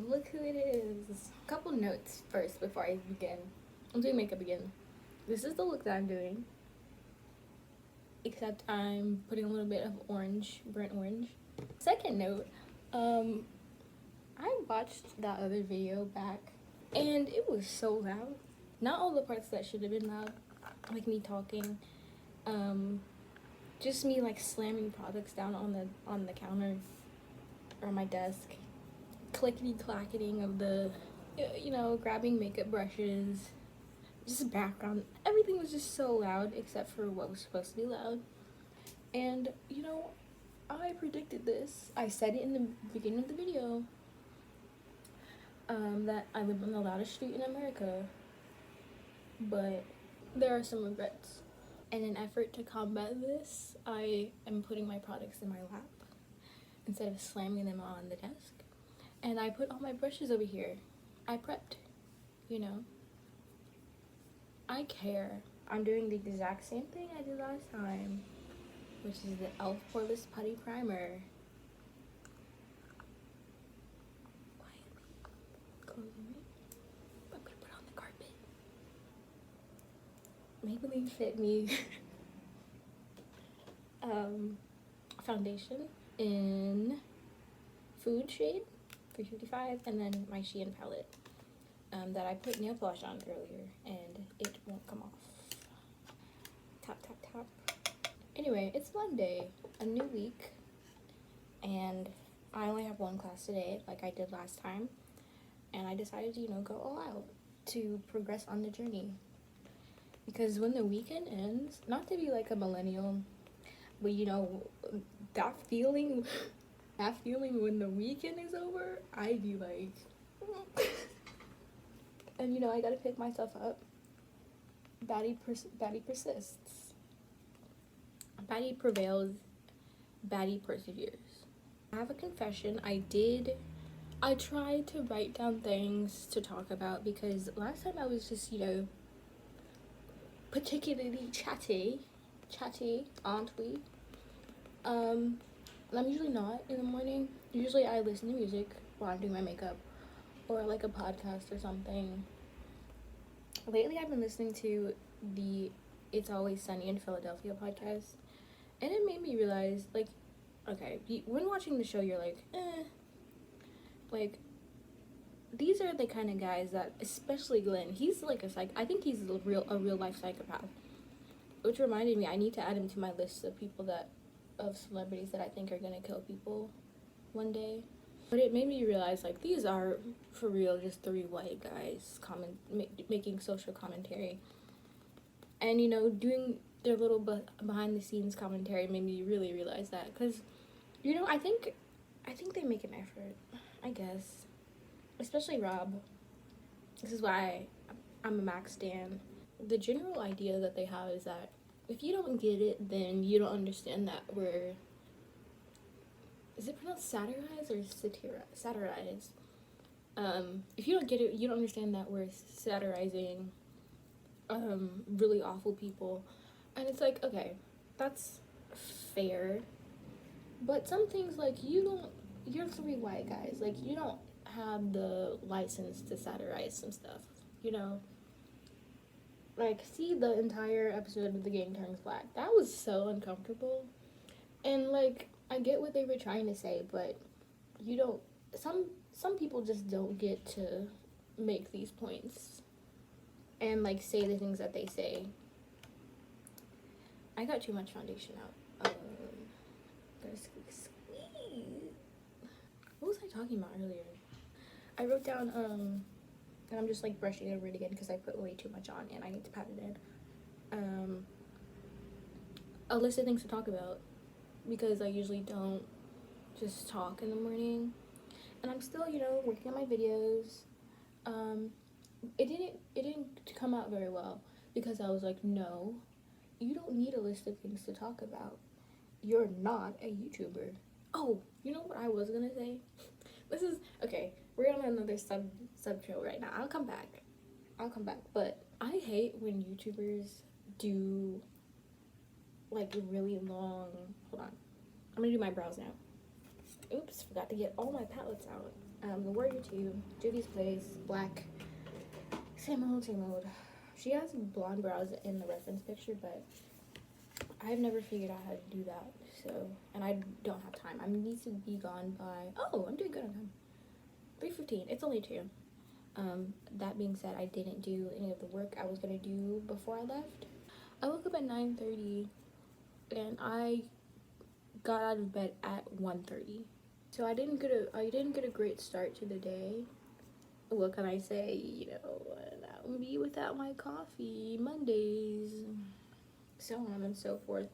Look who it is. A couple notes first before I begin. I'm doing makeup again. This is the look that I'm doing. Except I'm putting a little bit of orange, burnt orange. Second note, I watched that other video back and it was so loud. Not all the parts that should have been loud, like me talking. Just me like slamming products down on the counter or my desk. Clickety clacketing of the, grabbing makeup brushes. Just background. Everything was just so loud except for what was supposed to be loud. And I predicted this. I said it in the beginning of the video. That I live on the loudest street in America. But there are some regrets. In an effort to combat this, I am putting my products in my lap instead of slamming them on the desk. And I put all my brushes over here. I prepped, I care. I'm doing the exact same thing I did last time, which is the e.l.f. Poreless Putty Primer. Closing it. I'm gonna put it on the carpet. Maybelline Fit Me foundation in Food shade, 355, and then my Shein palette that I put nail polish on earlier, and it won't come off. Tap, tap, tap. Anyway, it's Monday, a new week, and I only have one class today, like I did last time, and I decided to, go all out to progress on the journey. Because when the weekend ends, not to be like a millennial, but that feeling when the weekend is over, I'd be like, and I gotta pick myself up. Baddie persists. Baddie prevails. Baddie perseveres. I have a confession. I tried to write down things to talk about because last time I was just, particularly chatty, aren't we? And I'm usually not in the morning. Usually I listen to music while I'm doing my makeup or like a podcast or something. Lately I've been listening to the It's Always Sunny in Philadelphia podcast, and it made me realize, like, okay, when watching the show you're like, like, these are the kind of guys that, especially Glenn, he's like I think he's a real life psychopath, which reminded me I need to add him to my list of celebrities that I think are gonna kill people one day. But it made me realize, like, these are for real just three white guys making social commentary, and doing their little behind the scenes commentary made me really realize that, because I think they make an effort, I guess, especially Rob. This is why I'm a Max stan. The general idea that they have is that if you don't get it, then you don't understand that we're, is it pronounced satirize or satirize? If you don't get it, you don't understand that we're satirizing really awful people. And it's like, okay, that's fair. But some things, like, you're three white guys. Like, you don't have the license to satirize some stuff, Like, see the entire episode of The Gang Turns Black. That was so uncomfortable. And, like, I get what they were trying to say, but some people just don't get to make these points and, like, say the things that they say. I got too much foundation out. Gotta squeeze. What was I talking about earlier? I wrote down, and I'm just, like, brushing over it again because I put way too much on and I need to pat it in. A list of things to talk about, because I usually don't just talk in the morning, and I'm still, working on my videos. It didn't come out very well because I was like, no, you don't need a list of things to talk about. You're not a YouTuber. Oh, you know what I was gonna say? This is, okay, we're on another sub trail right now. I'll come back, but I hate when YouTubers do, like, really long, hold on, I'm gonna do my brows now. Oops, forgot to get all my palettes out. The Warrior 2, Judy's Place, black, same old, same old. She has blonde brows in the reference picture, but I've never figured out how to do that. So, and I don't have time. I need to be gone by, oh, I'm doing good on time. 3:15, it's only 2. That being said, I didn't do any of the work I was gonna do before I left. I woke up at 9:30 and I got out of bed at 1:30. So I didn't get a great start to the day. What can I say? You know, that would be without my coffee, Mondays, so on and so forth.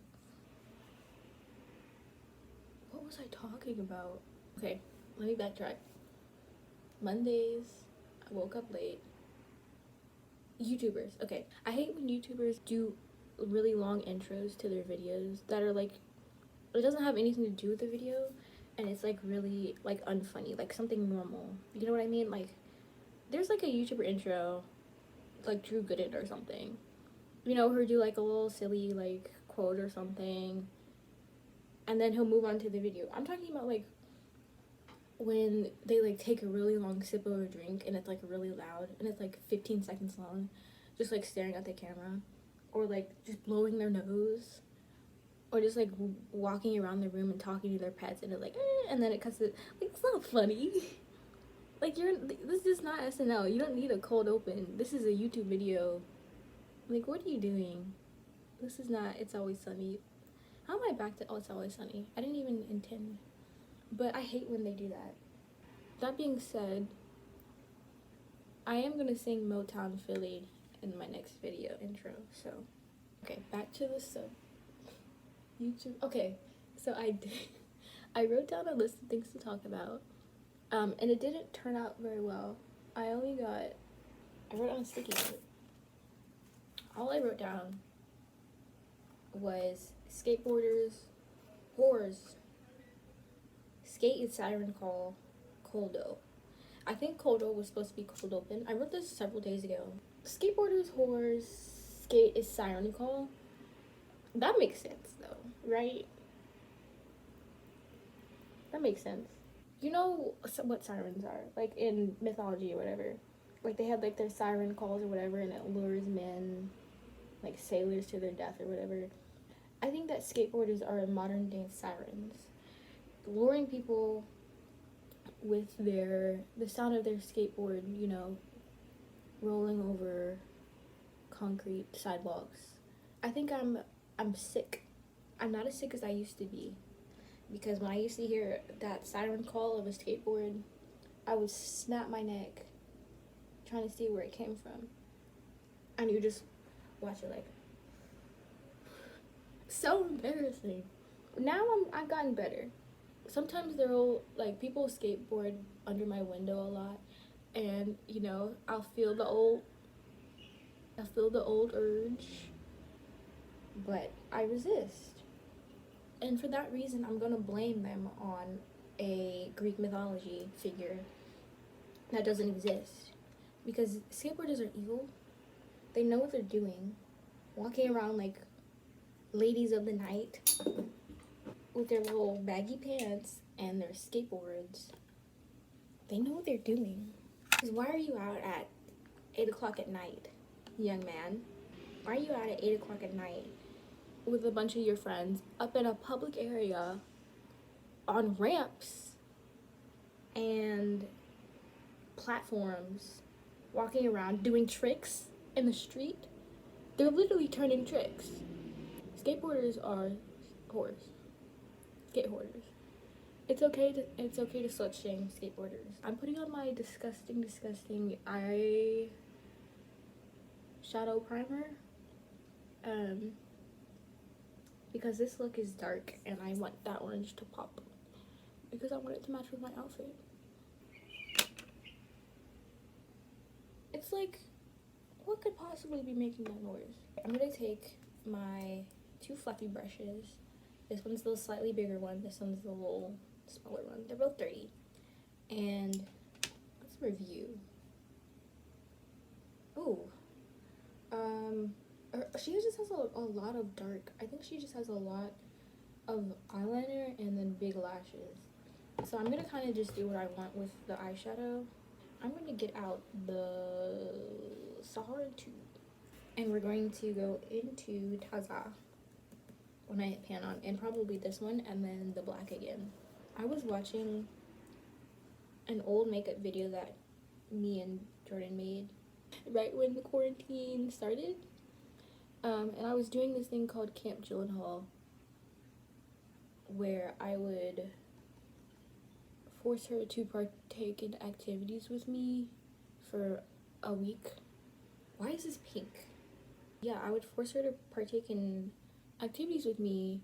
What was I talking about? Okay, let me backtrack. Mondays, I woke up late. YouTubers, okay. I hate when YouTubers do really long intros to their videos that are like, it doesn't have anything to do with the video, and it's like really like unfunny, like something normal. You know what I mean? Like, there's like a YouTuber intro, like Drew Gooden or something. You know, her do like a little silly like quote or something, and then he'll move on to the video. I'm talking about like when they like take a really long sip of a drink and it's like really loud and it's like 15 seconds long, just like staring at the camera, or like just blowing their nose, or just like walking around the room and talking to their pets, and it's like and then it cuts it. Like, it's not funny. Like, this is not SNL. You don't need a cold open. This is a YouTube video. Like, what are you doing? This is not It's Always Sunny. How am I back to It's Always Sunny? I didn't even intend. But I hate when they do that. That being said, I am going to sing Motown Philly in my next video intro. So, okay, back to the YouTube. Okay, so I wrote down a list of things to talk about. And it didn't turn out very well. I wrote on a sticky note. All I wrote down was skateboarders, whores, skate is siren call, coldo. I think coldo was supposed to be cold open. I wrote this several days ago. Skateboarders, whores, skate is siren call. That makes sense though, right? That makes sense. You know what sirens are, like in mythology or whatever. Like, they had like their siren calls or whatever, and it lures men, like sailors, to their death or whatever. I think that skateboarders are modern day sirens, luring people with the sound of their skateboard, you know, rolling over concrete sidewalks. I think I'm sick. I'm not as sick as I used to be, because when I used to hear that siren call of a skateboard, I would snap my neck trying to see where it came from. And you just watch it like, so embarrassing. Now I've gotten better. Sometimes like people skateboard under my window a lot, and you know, I'll feel the old urge, but I resist. And for that reason, I'm gonna blame them on a Greek mythology figure that doesn't exist. Because skateboarders are evil. They know what they're doing, walking around like ladies of the night with their little baggy pants and their skateboards. They know what they're doing. Because why are you out at 8 o'clock at night, young man? Why are you out at 8 o'clock at night with a bunch of your friends up in a public area on ramps and platforms, walking around doing tricks in the street? They're literally turning tricks. Skateboarders are whores. Skate hoarders. It's okay to slut shame skateboarders. I'm putting on my disgusting eye shadow primer. Because this look is dark and I want that orange to pop. Because I want it to match with my outfit. It's like, what could possibly be making that noise? I'm gonna take my 2 fluffy brushes. This one's the slightly bigger one. This one's the little smaller one. They're both dirty. And let's review. Oh, she just has a lot of dark. I think she just has a lot of eyeliner and then big lashes. So I'm gonna kind of just do what I want with the eyeshadow. I'm gonna get out the Sahara 2. And we're going to go into Taza when I hit pan on, and probably this one, and then the black again. I was watching an old makeup video that me and Jordan made right when the quarantine started. And I was doing this thing called Camp Gyllenhaal, where I would force her to partake in activities with me for a week. Why is this pink? Yeah, I would force her to partake in activities with me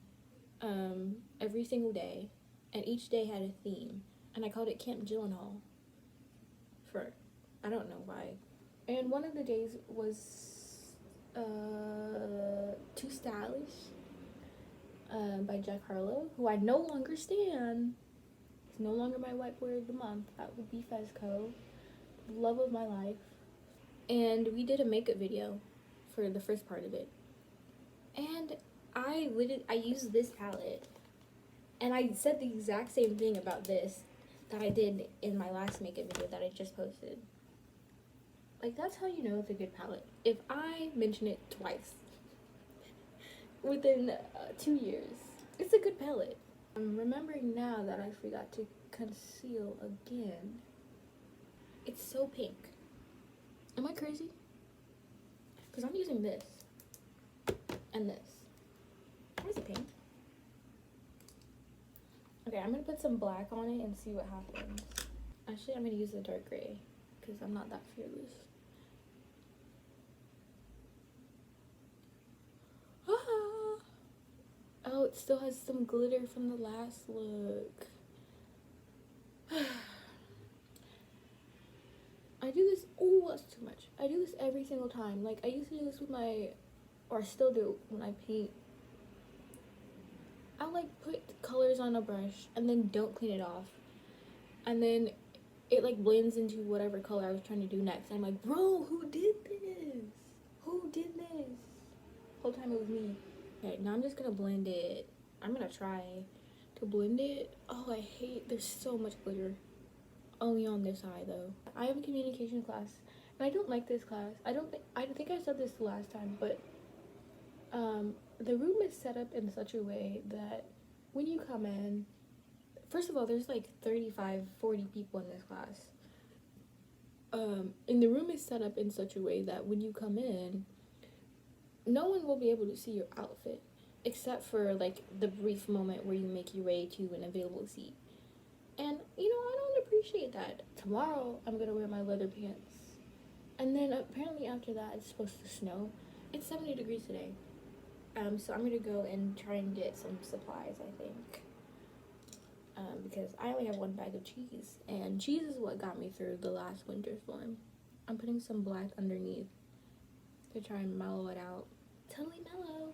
every single day, and each day had a theme, and I called it Camp Gyllenhaal for, I don't know why. And one of the days was Too Stylish by Jack Harlow, who I no longer stan. He's no longer my white boy of the month. That would be Fezco, love of my life. And we did a makeup video for the first part of it, and I used this palette, and I said the exact same thing about this that I did in my last makeup video that I just posted. Like, that's how you know it's a good palette. If I mention it twice within 2 years, it's a good palette. I'm remembering now that I forgot to conceal again. It's so pink. Am I crazy? Because I'm using this and this. Why is it pink? Okay, I'm going to put some black on it and see what happens. Actually, I'm going to use the dark gray because I'm not that fearless. Ah! Oh, it still has some glitter from the last look. I do this, oh, that's too much. I do this every single time. Like, I used to do this with my, or I still do when I paint. I like put colors on a brush and then don't clean it off. And then it like blends into whatever color I was trying to do next. I'm like, bro, who did this? Who did this? Whole time it was me. Okay, now I'm just gonna blend it. I'm gonna try to blend it. Oh, I hate, there's so much glitter. Only on this eye though. I have a communication class and I don't like this class. I think I said this the last time, but the room is set up in such a way that when you come in, first of all, there's like 35, 40 people in this class. And the room is set up in such a way that when you come in, no one will be able to see your outfit except for like the brief moment where you make your way to an available seat. And you know, I don't appreciate that. Tomorrow I'm gonna wear my leather pants, and then apparently after that it's supposed to snow. It's 70 degrees today. So I'm gonna go and try and get some supplies, I think, because I only have one bag of cheese, and cheese is what got me through the last winter storm. I'm putting some black underneath to try and mellow it out. Totally mellow.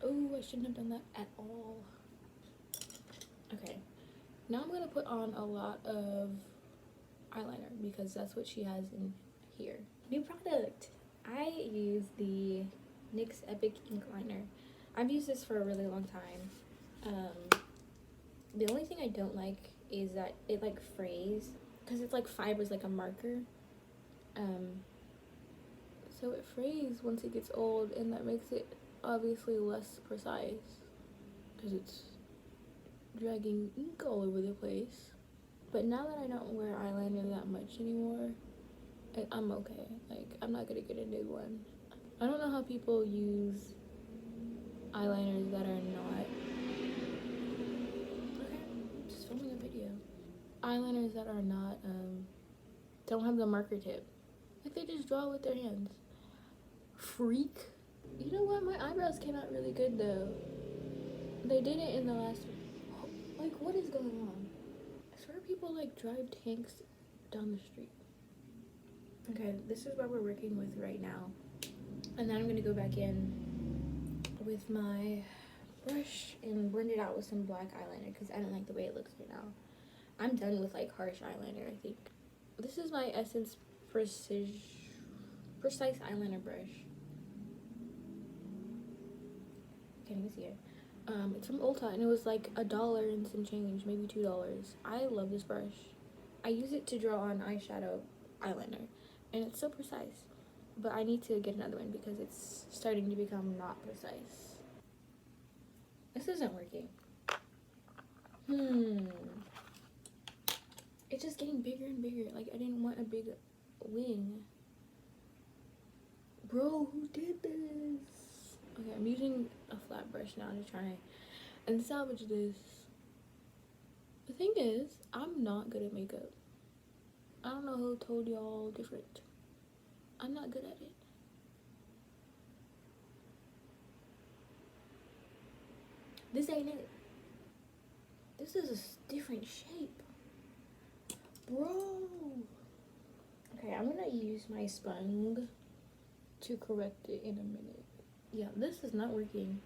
Oh, I shouldn't have done that at all. Okay, now I'm gonna put on a lot of eyeliner because that's what she has in here. New product. I use the NYX Epic Ink Liner. I've used this for a really long time. The only thing I don't like is that it like frays because it's like fibers like a marker. So it frays once it gets old, and that makes it obviously less precise because it's dragging ink all over the place. But now that I don't wear eyeliner that much anymore, I'm okay. Like, I'm not gonna get a new one. I don't know how people use eyeliners that are not, okay, I'm just filming a video. Eyeliners that are not, don't have the marker tip. Like, they just draw with their hands. Freak. You know what? My eyebrows came out really good though. They did it in the last, like, what is going on? I swear people like drive tanks down the street. Okay, this is what we're working with right now. And then I'm gonna go back in with my brush and blend it out with some black eyeliner because I don't like the way it looks right now. I'm done with like harsh eyeliner, I think. This is my Essence Precise eyeliner brush. Can't even see it. It's from Ulta, and it was like $1 and some change, maybe $2. I love this brush. I use it to draw on eyeshadow, eyeliner, and it's so precise. But I need to get another one because it's starting to become not precise. This isn't working. It's just getting bigger and bigger. Like, I didn't want a big wing. Bro, who did this? Okay, I'm using a flat brush now to try and salvage this. The thing is, I'm not good at makeup. I don't know who told y'all different. I'm not good at it. This ain't it. This is a different shape. Bro. Okay, I'm gonna use my sponge to correct it in a minute. Yeah, this is not working.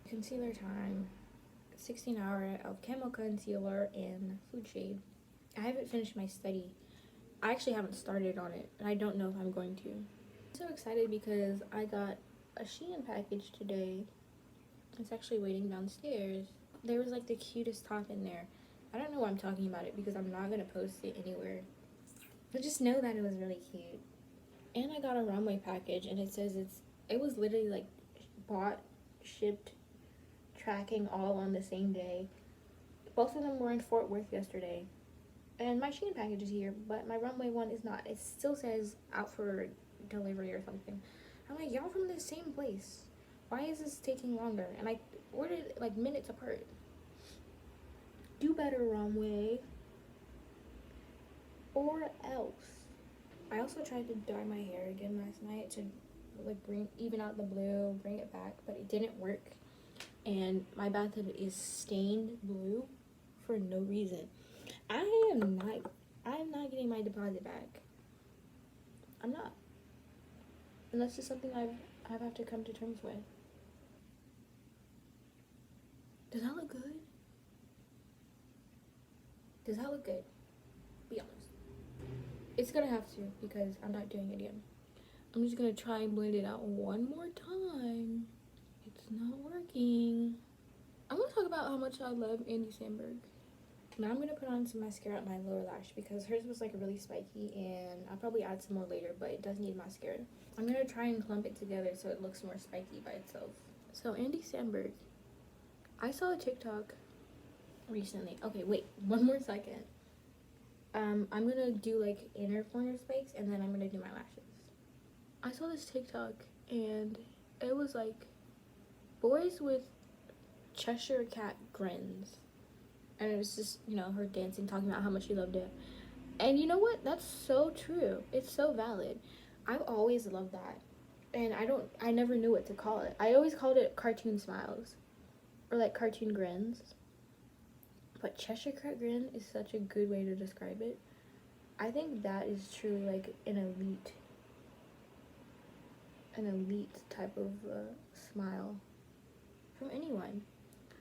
Concealer time. 16 hour of camo concealer and food shade. I haven't finished my study. I actually haven't started on it, and I don't know if I'm going to. I'm so excited because I got a Shein package today. It's actually waiting downstairs. There was like the cutest top in there. I don't know why I'm talking about it because I'm not gonna post it anywhere. But just know that it was really cute. And I got a runway package, and it says it was literally like bought, shipped, tracking all on the same day. Both of them were in Fort Worth yesterday. And my Shein package is here, but my runway one is not. It still says out for delivery or something. I'm like, y'all from the same place. Why is this taking longer? And I ordered it like minutes apart. Do better, runway. Or else. I also tried to dye my hair again last night to like even out the blue, bring it back, but it didn't work. And my bathtub is stained blue for no reason. I'm not getting my deposit back. I'm not. And that's just something I have to come to terms with. Does that look good? Does that look good? Be honest. It's gonna have to because I'm not doing it again. I'm just gonna try and blend it out one more time. It's not working. I'm gonna talk about how much I love Andy Samberg. Now I'm gonna put on some mascara at my lower lash because hers was like really spiky, and I'll probably add some more later, but it does need mascara. I'm gonna try and clump it together so it looks more spiky by itself. So Andy Samberg, I saw a TikTok recently. Okay, wait, one more second. I'm gonna do like inner corner spikes, and then I'm gonna do my lashes. I saw this TikTok, and it was like boys with Cheshire cat grins. And it was just, you know, her dancing, talking about how much she loved it. And you know what? That's so true. It's so valid. I've always loved that. And I never knew what to call it. I always called it cartoon smiles. Or like cartoon grins. But Cheshire cat grin is such a good way to describe it. I think that is truly like an elite type of smile from anyone.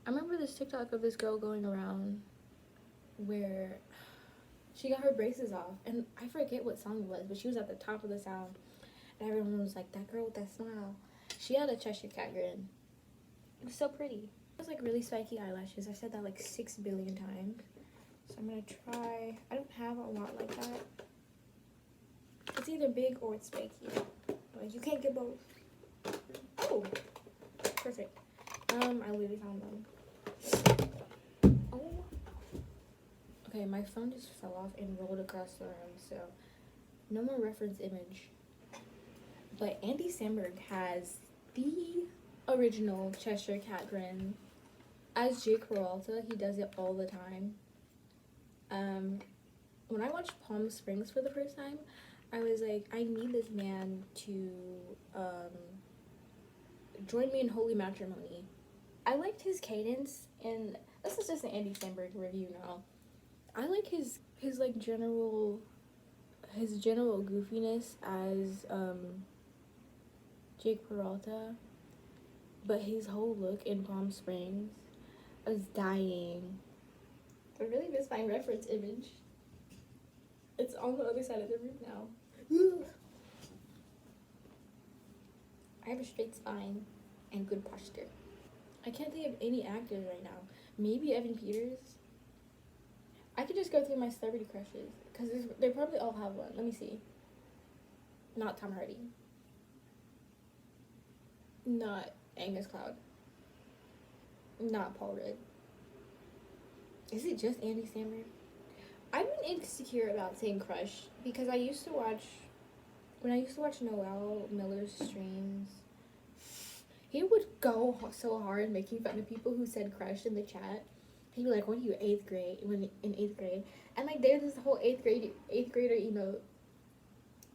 I remember this TikTok of this girl going around where she got her braces off, and I forget what song it was, but she was at the top of the sound, and everyone was like, that girl with that smile. She had a Cheshire cat grin. It was so pretty. It was like really spiky eyelashes. I said that like 6 billion times. So I'm gonna try. I don't have a lot like that. It's either big or it's spiky. Like, you can't get both. Oh, perfect. I literally found them. Oh. Okay, my phone just fell off and rolled across the room, so no more reference image. But Andy Samberg has the original Cheshire cat grin. As Jake Peralta, he does it all the time. When I watched Palm Springs for the first time, I was like, I need this man to join me in holy matrimony. I liked his cadence, and this is just an Andy Samberg review now. I like his like general goofiness as Jake Peralta, but his whole look in Palm Springs, I was dying. I really miss my reference image. It's on the other side of the room now. I have a straight spine and good posture. I can't think of any actors right now. Maybe Evan Peters. I could just go through my celebrity crushes because they probably all have one. Let me see. Not Tom Hardy. Not Angus Cloud. Not Paul Rudd. Is it just Andy Samberg? I've been insecure about saying crush because when I used to watch Noel Miller's streams, he would go so hard making fun of people who said crush in the chat. He'd be like, "When you eighth grade?" When in eighth grade, and like there's this whole eighth grader emote,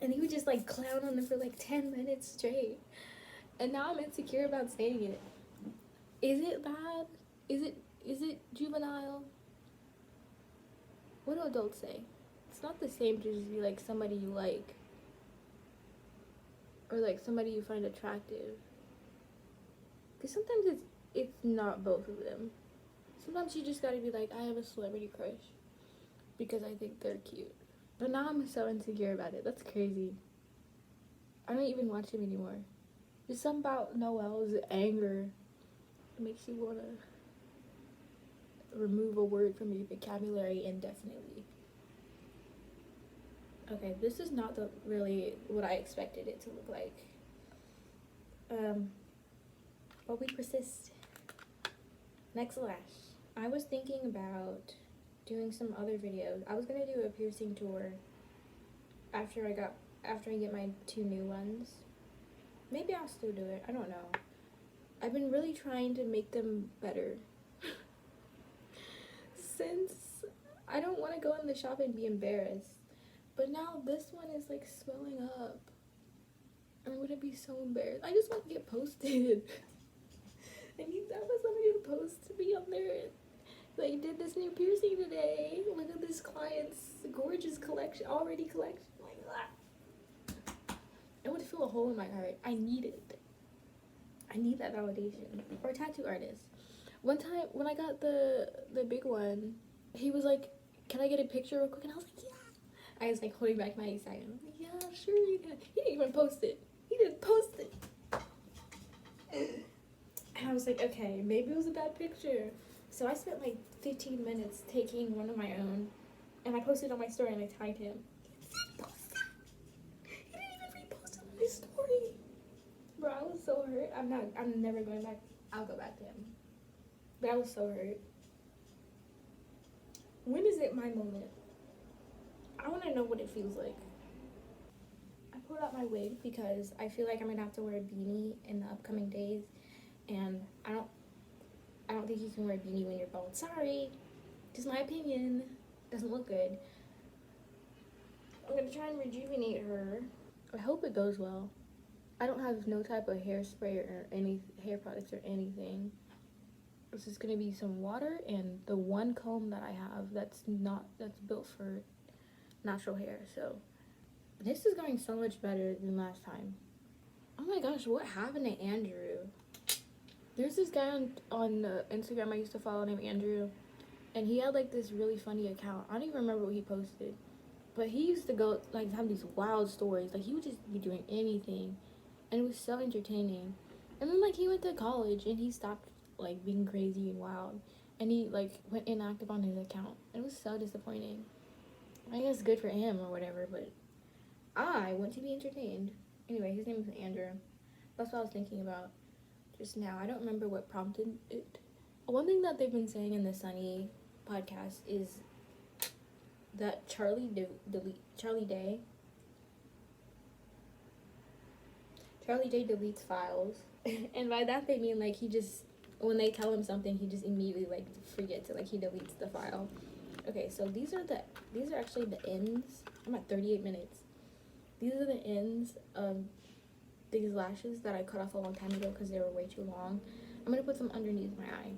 and he would just like clown on them for like 10 minutes straight. And now I'm insecure about saying it. Is it bad? Is it juvenile? What do adults say? It's not the same to just be like somebody you like, or like somebody you find attractive. Because sometimes it's not both of them. Sometimes you just gotta be like, I have a celebrity crush because I think they're cute. But now I'm so insecure about it. That's crazy. I don't even watch him anymore. There's something about Noel's anger. It makes you wanna remove a word from your vocabulary indefinitely. Okay, this is not really what I expected it to look like. But we persist. Next lash. I was thinking about doing some other videos. I was gonna do a piercing tour after I get my 2 new ones. Maybe I'll still do it. I don't know. I've been really trying to make them better. Since I don't want to go in the shop and be embarrassed. But now this one is like swelling up. And I'm gonna be so embarrassed. I just want to get posted. I need somebody to post me on there. Like, did this new piercing today. Look at this client's gorgeous collection. Like that. I want to feel a hole in my heart. I need it. I need that validation. Or a tattoo artist. One time when I got the big one, he was like, "Can I get a picture real quick?" And I was like, "Yeah." I was like holding back my excitement. I'm like, "Yeah, sure you can." He didn't even post it. And I was like, okay, maybe it was a bad picture. So I spent like 15 minutes taking one of my own, and I posted it on my story and I tagged him. He didn't even repost it on my story. Bro, I was so hurt. I'm never going back. I'll go back to him. But I was so hurt. When is it my moment? I want to know what it feels like. I pulled out my wig because I feel like I'm gonna have to wear a beanie in the upcoming days, and I don't think you can wear a beanie when you're bald. Sorry, just my opinion. Doesn't look good. I'm gonna try and rejuvenate her. I hope it goes well. I don't have no type of hairspray or any hair products or anything. This is gonna be some water and the one comb that I have that's built for natural hair. So this is going so much better than last time. Oh my gosh, what happened to Andrew? There's this guy on Instagram I used to follow named Andrew, and he had like this really funny account. I don't even remember what he posted, but he used to go like have these wild stories. Like he would just be doing anything, and it was so entertaining. And then like he went to college and he stopped like being crazy and wild, and he like went inactive on his account. It was so disappointing. I guess good for him or whatever, but I want to be entertained. Anyway, his name is Andrew. That's what I was thinking about just now. I don't remember what prompted it. One thing that they've been saying in the Sunny podcast is that Charlie Day deletes files. And by that they mean like he just, when they tell him something, he just immediately like forgets it, like he deletes the file. Okay, so these are actually the ends. I'm at 38 minutes. These are the ends of these lashes that I cut off a long time ago because they were way too long. I'm gonna put them underneath my eye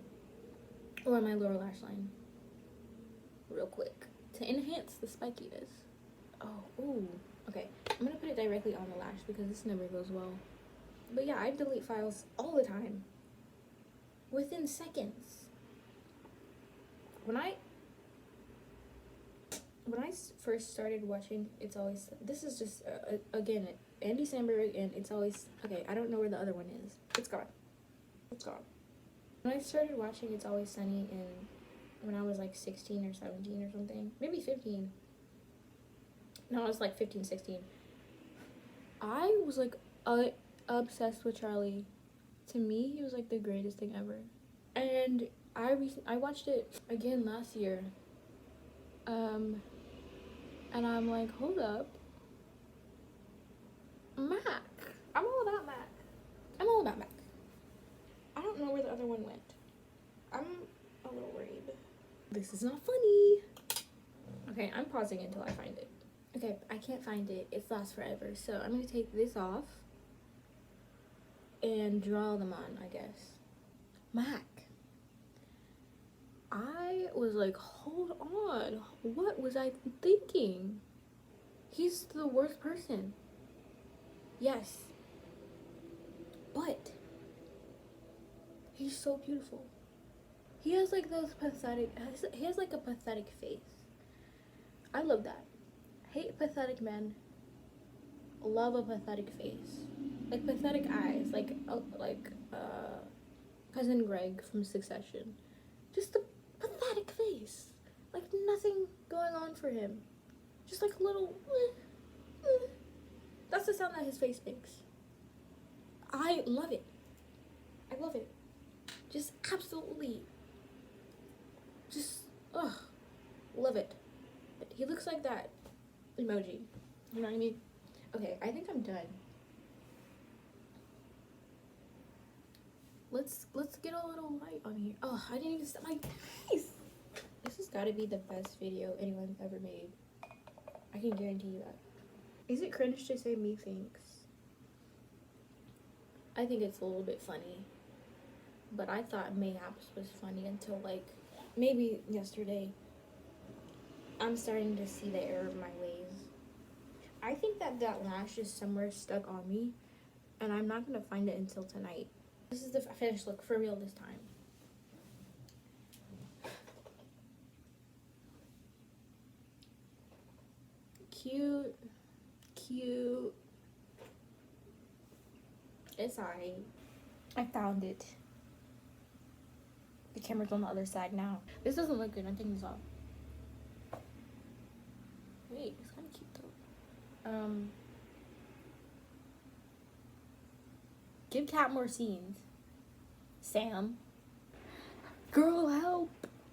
or my lower lash line real quick to enhance the spikiness. Okay. I'm gonna put it directly on the lash because this never goes well. But yeah, I delete files all the time. Within seconds. When I first started watching It's Always, this is just, again, Andy Samberg and It's Always, okay, I don't know where the other one is. It's gone. When I started watching It's Always Sunny when I was like 16 or 17 or something, maybe 15. No, I was like 15, 16. I was like obsessed with Charlie. To me, he was like the greatest thing ever. And I watched it again last year. And I'm like, hold up, Mac. I'm all about Mac. I'm all about Mac. I don't know where the other one went. I'm a little worried. This is not funny. Okay, I'm pausing until I find it. Okay, I can't find it. It lasts forever. So I'm gonna take this off and draw them on, I guess. Mac. I was like, hold on. What was I thinking? He's the worst person. Yes. But he's so beautiful. He has like those pathetic, he has like a pathetic face. I love that. Hate pathetic men. Love a pathetic face. Like pathetic eyes. Like Cousin Greg from Succession. Just a pathetic face. Like nothing going on for him. Just like a little. That's the sound that his face makes. I love it. I love it. Just absolutely. Just, love it. But he looks like that emoji. You know what I mean? Okay, I think I'm done. Let's get a little light on here. Oh, I didn't even set my face. This has got to be the best video anyone's ever made. I can guarantee you that. Is it cringe to say me thinks? I think it's a little bit funny. But I thought mayhaps was funny until like maybe yesterday. I'm starting to see the error of my ways. I think that lash is somewhere stuck on me, and I'm not gonna find it until tonight. This is the finished look for real this time. Cute. It's alright. I found it. The camera's on the other side now. This doesn't look good. I'm taking this off. Wait, it's kind of cute though. Give Cat more scenes. Sam. Girl, help.